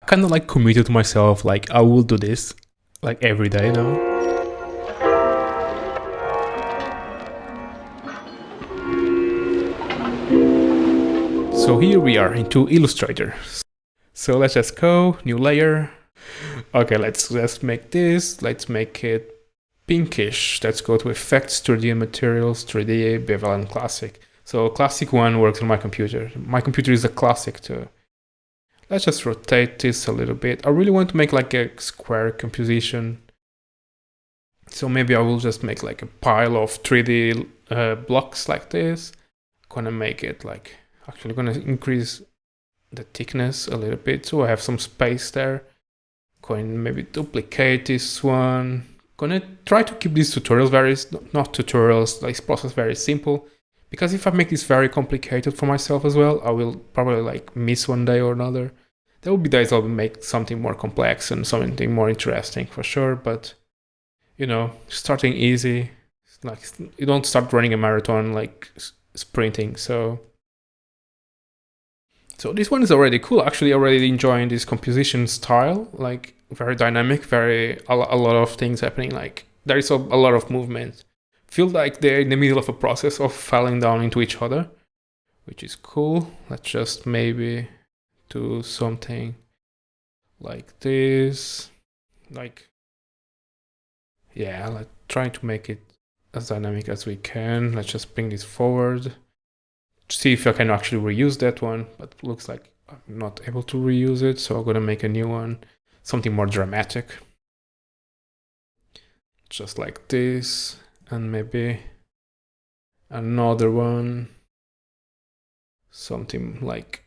kind of like committed to myself, like I will do this like every day now. So here we are into Illustrator. So let's just go, new layer. Okay, let's just make this, let's make it pinkish. Let's go to effects, 3D materials, 3D, bevel and classic. So classic one works on my computer. My computer is a classic too. Let's just rotate this a little bit. I really want to make like a square composition. So maybe I will just make like a pile of 3D blocks like this. Gonna make it like, actually gonna increase the thickness a little bit so I have some space there. Going to maybe duplicate this one. Gonna try to keep these tutorials not tutorials, like process very simple. Because if I make this very complicated for myself as well, I will probably like miss one day or another. There will be days I'll make something more complex and something more interesting for sure. But you know, starting easy, like you don't start running a marathon like sprinting. So this one is already cool. Actually, already enjoying this composition style, like very dynamic, a lot of things happening. Like there is a lot of movement. Feel like they're in the middle of a process of falling down into each other, which is cool. Let's just maybe do something like this. Like, yeah, let's try to make it as dynamic as we can. Let's just bring this forward. See if I can actually reuse that one, but looks like I'm not able to reuse it, so I'm gonna make a new one, something more dramatic, just like this, and maybe another one, something like,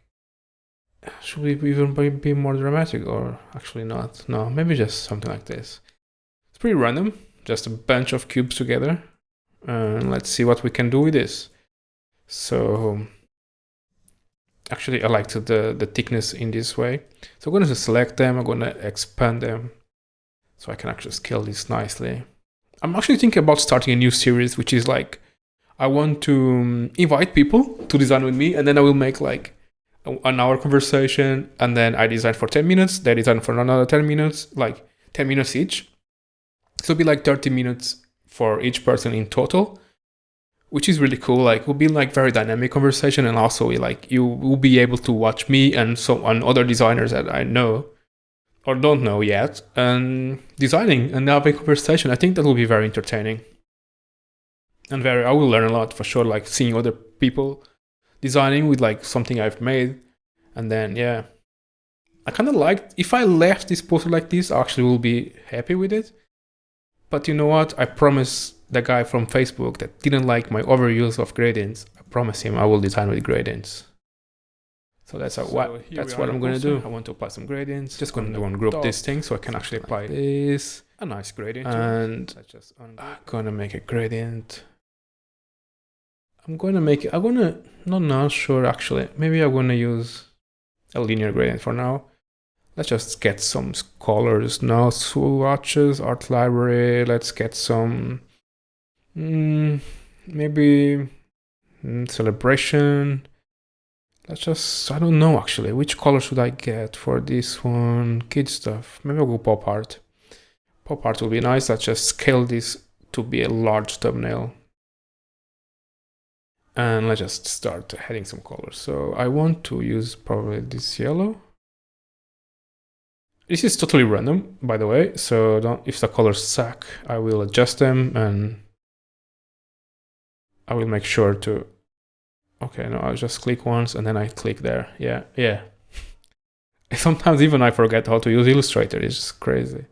should we even be more dramatic, or actually not? No, maybe just something like this. It's pretty random, just a bunch of cubes together, and let's see what we can do with this. So actually I like the thickness in this way. So I'm going to select them, I'm going to expand them so I can actually scale this nicely. I'm actually thinking about starting a new series, which is like, I want to invite people to design with me, and then I will make like an hour conversation, and then I design for 10 minutes, they design for another 10 minutes, like 10 minutes each. So it'll be like 30 minutes for each person in total, which is really cool. Like, will be like very dynamic conversation, and also like you will be able to watch me and other designers that I know or don't know yet, and designing and having a conversation. I think that will be very entertaining, and I will learn a lot for sure. Like seeing other people designing with like something I've made, and then yeah, I kind of like if I left this poster like this, I actually will be happy with it. But you know what? I promise the guy from Facebook that didn't like my overuse of gradients, I promise him I will design with gradients. So that's what I'm going to do. I want to apply some gradients. Just going to ungroup this thing so I can actually apply this. A nice gradient. And I'm going to make a gradient. I'm not sure actually. Maybe I'm going to use a linear gradient for now. Let's just get some colors now. Swatches, art library. Let's get some maybe celebration. Let's just, I don't know actually, which color should I get for this one? Kid stuff. Maybe I'll go pop art. Pop art will be nice. Let's just scale this to be a large thumbnail. And let's just start adding some colors. So I want to use probably this yellow. This is totally random, by the way, so if the colors suck, I will adjust them, and I will make sure to, okay, no, I'll just click once and then I click there. Yeah. Sometimes even I forget how to use Illustrator, it's just crazy.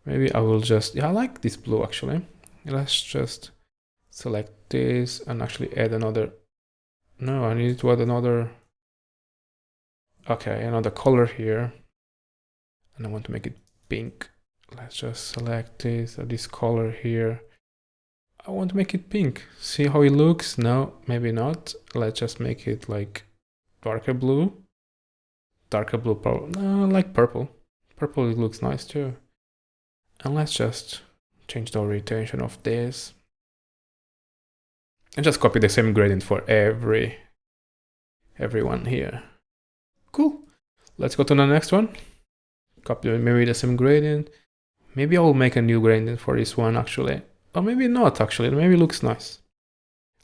Maybe I will just, yeah, I like this blue actually. Let's just select this and actually add another, no, I need to add another, okay, another color here. And I want to make it pink. Let's just select this color here. I want to make it pink. See how it looks? No, maybe not. Let's just make it like darker blue. Darker blue, probably. No, like purple. Purple, it looks nice too. And let's just change the orientation of this. And just copy the same gradient for everyone here. Cool. Let's go to the next one. copy maybe the same gradient. Maybe I will make a new gradient for this one actually. Or maybe not actually, maybe it looks nice.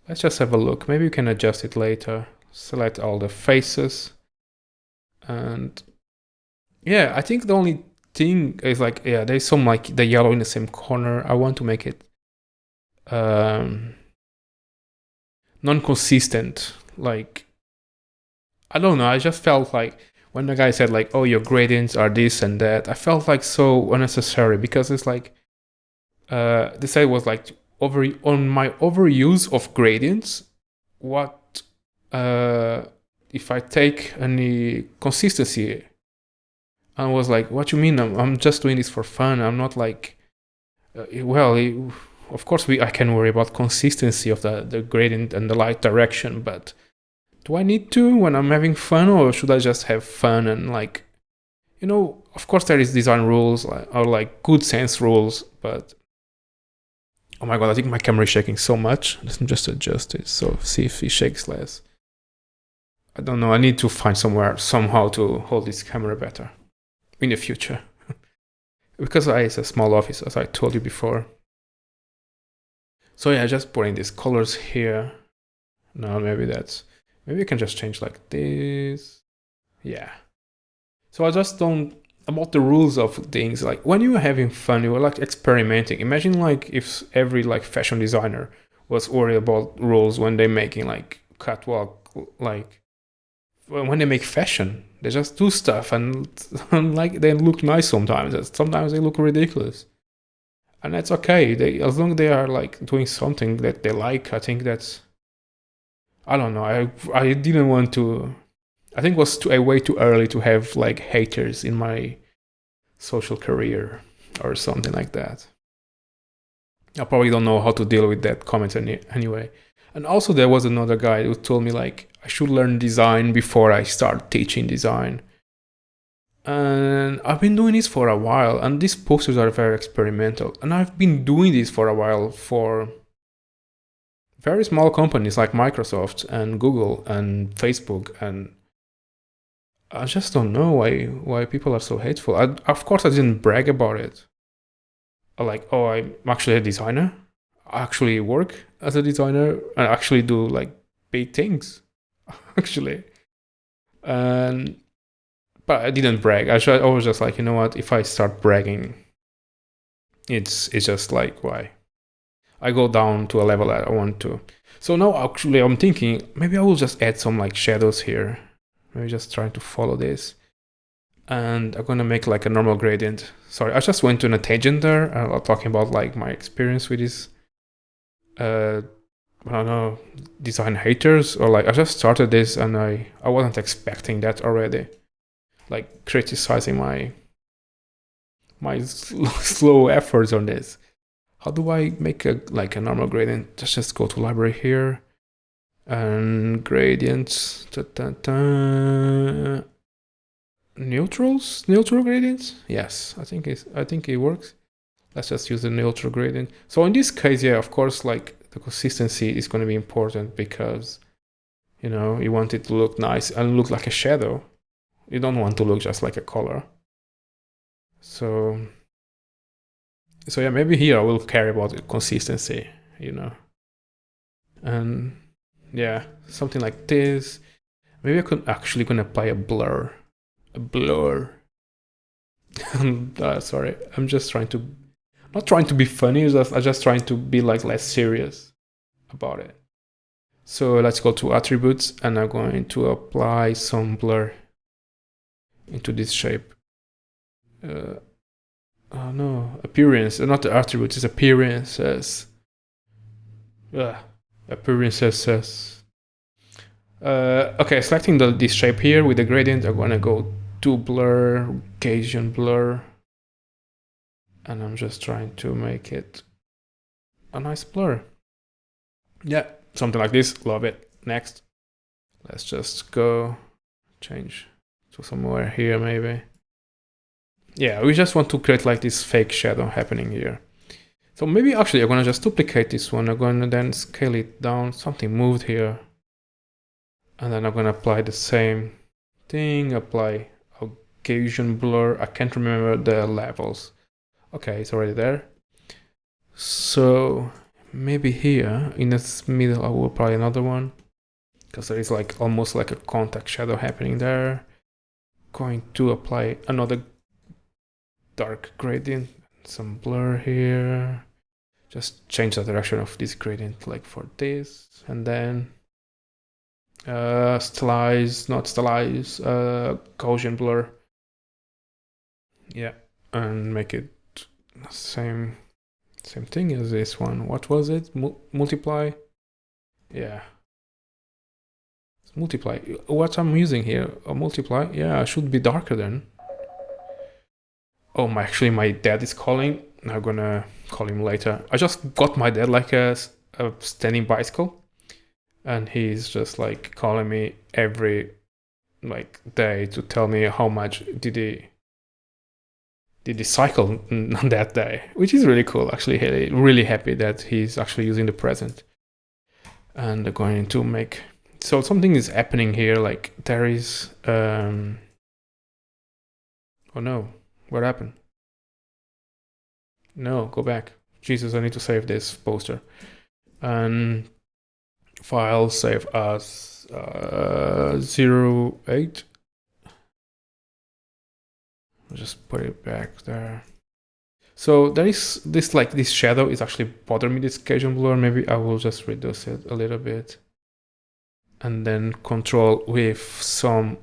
Let's just have a look. Maybe you can adjust it later. Select all the faces. And yeah, I think the only thing is like, yeah, there's some like the yellow in the same corner. I want to make it non-consistent. Like, I don't know, I just felt like when the guy said like, oh, your gradients are this and that, I felt like so unnecessary because it's like, the side was like on my overuse of gradients. What if I take any consistency? And I was like, what you mean? I'm just doing this for fun. I'm not like, of course I can worry about consistency of the gradient and the light direction, but do I need to when I'm having fun, or should I just have fun and like, of course there is design rules or like good sense rules, but oh my god, I think my camera is shaking so much. Let me just adjust it, so see if it shakes less. I don't know, I need to find somehow to hold this camera better in the future. Because it's a small office, as I told you before. So yeah, just putting these colors here. No, maybe we can just change like this. Yeah. So I just don't, about the rules of things, like when you were having fun, you were like experimenting. Imagine like if every like fashion designer was worried about rules when they're making like catwalk, like when they make fashion, they just do stuff and like they look nice sometimes. Sometimes they look ridiculous. And that's okay. As long as they are like doing something that they like, I think that's, I don't know. I didn't want to. I think it was way too early to have like haters in my social career or something like that. I probably don't know how to deal with that comment anyway. And also there was another guy who told me like I should learn design before I start teaching design. And I've been doing this for a while, and these posters are very experimental. And I've been doing this for a while for very small companies like Microsoft and Google and Facebook, and I just don't know why people are so hateful. Of course, I didn't brag about it. Like, oh, I'm actually a designer. I actually work as a designer. I actually do like big things, actually. But I didn't brag. I was just like, you know what? If I start bragging, it's just like why. I go down to a level that I want to. So now actually I'm thinking maybe I will just add some like shadows here. Maybe just trying to follow this. And I'm gonna make like a normal gradient. Sorry, I just went on a tangent there, talking about like my experience with this, I don't know, design haters, or like I just started this and I wasn't expecting that already. Like criticizing my slow efforts on this. How do I make a normal gradient? Just go to library here and gradients. Neutral gradients. Yes, I think it works. Let's just use the neutral gradient. So in this case, yeah, of course, like the consistency is going to be important because you want it to look nice and look like a shadow. You don't want to look just like a color. So yeah, maybe here I will care about consistency, and yeah, something like this. Maybe I could actually gonna apply a blur. Sorry, I'm just not trying to be funny. I'm just trying to be like less serious about it. So let's go to attributes, and I'm going to apply some blur into this shape. Oh no, appearance, not the attributes, it's appearances. Appearances. Okay, selecting this shape here with the gradient, I'm gonna go to blur, Gaussian blur, and I'm just trying to make it a nice blur. Yeah, something like this, love it. Next, let's just go change to somewhere here maybe. Yeah, we just want to create like this fake shadow happening here. So maybe actually I'm gonna just duplicate this one. I'm gonna then scale it down, something moved here. And then I'm gonna apply the same thing, apply a Gaussian blur. I can't remember the levels. Okay, it's already there. So maybe here in the middle I will apply another one, because there is like almost like a contact shadow happening there. Going to apply another dark gradient, some blur here. Just change the direction of this gradient like for this, and then stylize, not stylize, Gaussian blur. Yeah, and make it same thing as this one. What was it? Multiply? Yeah. It's multiply. What I'm using here? A multiply? Yeah, I should be darker then. Oh, actually my dad is calling. I'm gonna call him later. I just got my dad like a standing bicycle, and he's just like calling me every like day to tell me how much did he cycle on that day, which is really cool. Actually, really happy that he's actually using the present and going to make. So something is happening here. Like there is. Oh no! What happened? No, go back. Jesus, I need to save this poster. And file save as 08. I'll just put it back there. So there is this like this shadow is actually bothering me, this Gaussian blur. Maybe I will just reduce it a little bit, and then control with some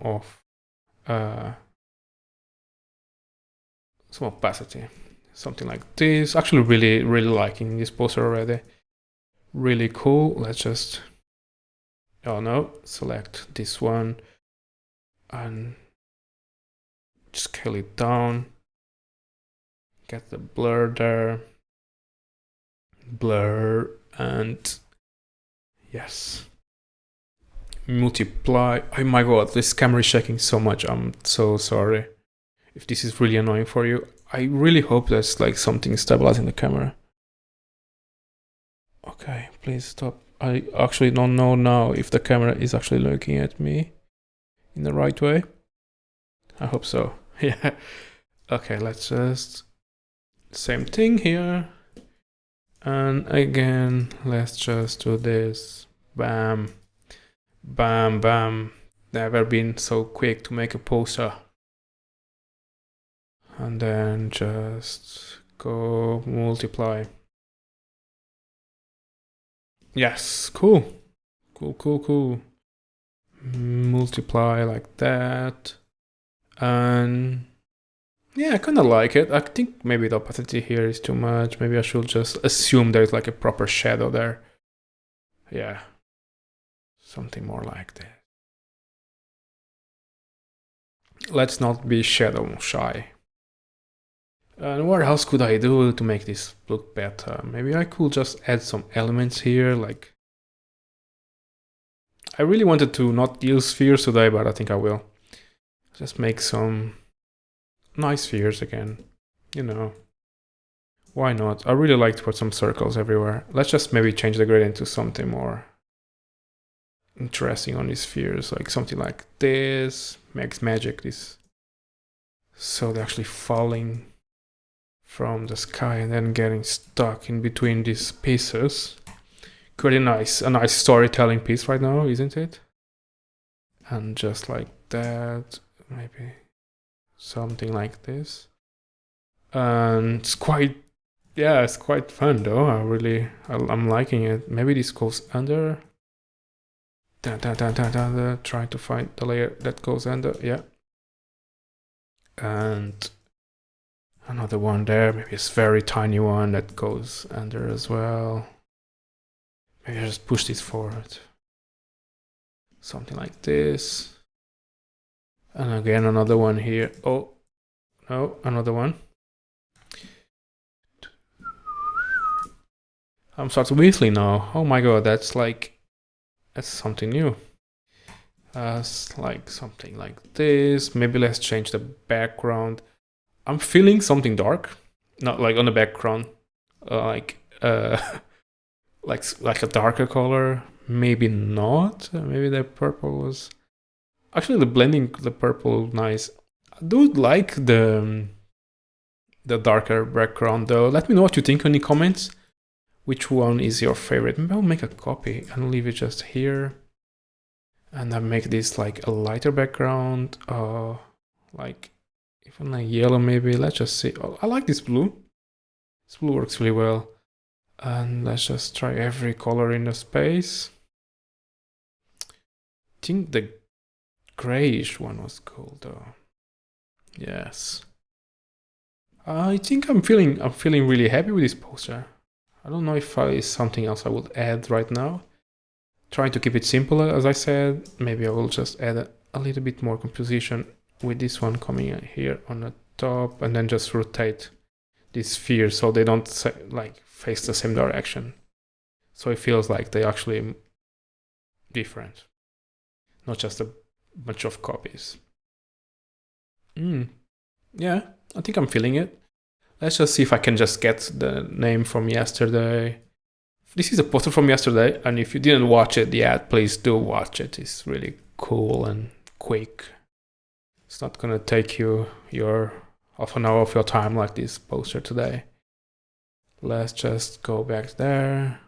opacity, something like this. Actually, really liking this poster already. Really cool. Let's just select this one and scale it down. Get the blur there. Blur, and yes. Multiply. Oh my god, this camera is shaking so much. I'm so sorry if this is really annoying for you. I really hope there's like something stabilizing the camera. Okay, please stop. I actually don't know now if the camera is actually looking at me in the right way. I hope so. Yeah. Okay, let's just same thing here. And again, let's just do this. Bam. Bam, bam. Never been so quick to make a poster. And then just go multiply. Yes, cool. Cool. Multiply like that. And yeah, I kind of like it. I think maybe the opacity here is too much. Maybe I should just assume there's like a proper shadow there. Yeah. Something more like that. Let's not be shadow shy. And what else could I do to make this look better? Maybe I could just add some elements here, like... I really wanted to not use spheres today, but I think I will. Just make some nice spheres again, you know. Why not? I really like to put some circles everywhere. Let's just maybe change the gradient to something more interesting on these spheres, like something like this. Makes magic, this. So they're actually falling from the sky and then getting stuck in between these pieces. Pretty nice, a nice storytelling piece right now, isn't it? And just like that, maybe something like this. And it's quite fun though. I'm liking it. Maybe this goes under. Trying to find the layer that goes under. Yeah. And another one there, maybe a very tiny one that goes under as well. Maybe I just push this forward. Something like this. And again, another one here. Oh, no, another one. I'm starting whistling now. Oh my god, that's something new. Like something like this. Maybe let's change the background. I'm feeling something dark, not like on the background, like a darker color. Maybe not. Maybe the purple was actually the blending the purple nice. do like the darker background though. Let me know what you think in the comments. Which one is your favorite? Maybe I'll make a copy and leave it just here. And I make this like a lighter background, like even like yellow maybe. Let's just see. Oh, I like this blue. This blue works really well. And let's just try every color in the space. I think the grayish one was cool though. Yes. I think I'm feeling really happy with this poster. I don't know if it's something else I would add right now. Trying to keep it simple, as I said. Maybe I will just add a little bit more composition with this one coming here on the top, and then just rotate this sphere so they don't like face the same direction. So it feels like they actually different, not just a bunch of copies. Yeah, I think I'm feeling it. Let's just see if I can just get the name from yesterday. This is a poster from yesterday, and if you didn't watch it yet, please do watch it. It's really cool and quick. It's not gonna take you your half an hour of your time like this poster today. Let's just go back there,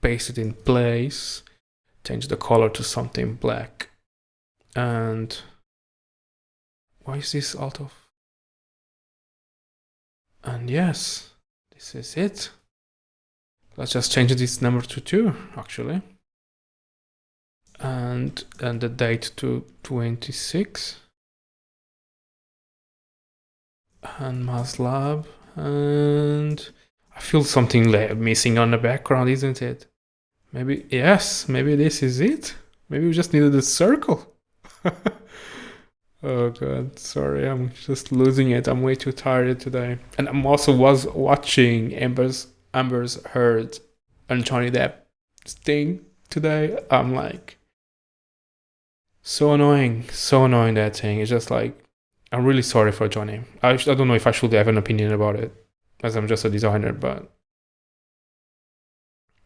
paste it in place, change the color to something black. And why is this out of? And yes, this is it. Let's just change this number to 2, actually. And the date to 26. And MathLab. And I feel something missing on the background, isn't it? Maybe, yes, maybe this is it. Maybe we just needed a circle. Oh god, sorry, I'm just losing it. I'm way too tired today. And I'm also was watching Amber's Heard and Johnny Depp's thing today. I'm like, so annoying that thing. It's just like, I'm really sorry for Johnny. I don't know if I should have an opinion about it, as I'm just a designer, but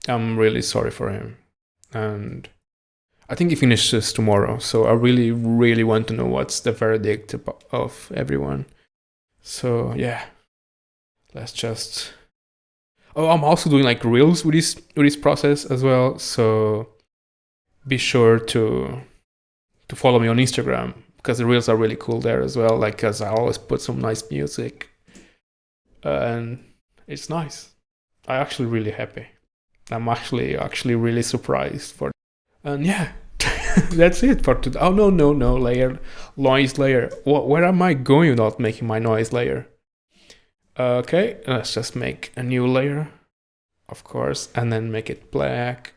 I'm really sorry for him. And I think he finishes tomorrow, so I really, really want to know what's the verdict of everyone. So yeah, let's just. Oh, I'm also doing like reels with this process as well. So be sure to follow me on Instagram, because the reels are really cool there as well. Like, cause I always put some nice music, and it's nice. I'm actually really happy. I'm actually really surprised for. And yeah, that's it for today. Oh no, noise layer. Where am I going without making my noise layer? Okay, let's just make a new layer, of course, and then make it black,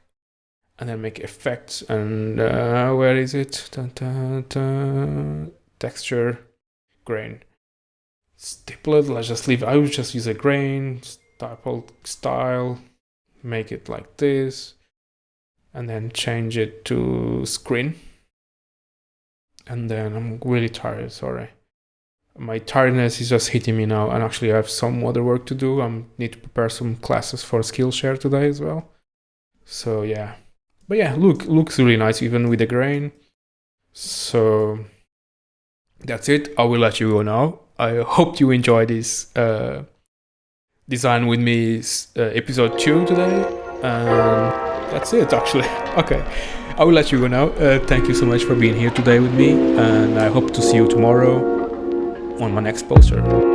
and then make effects. And where is it? Dun, dun, dun. Texture, grain, stippled. Let's just leave. I would just use a grain style, make it like this, and then change it to screen. And then I'm really tired. Sorry. My tiredness is just hitting me now, and actually I have some other work to do. I need to prepare some classes for Skillshare today as well. So yeah, but yeah, looks really nice even with the grain. So that's it. I will let you go now. I hope you enjoyed this design with me episode 2 today, and that's it actually. Okay, I will let you go now. Thank you so much for being here today with me, and I hope to see you tomorrow on my next poster.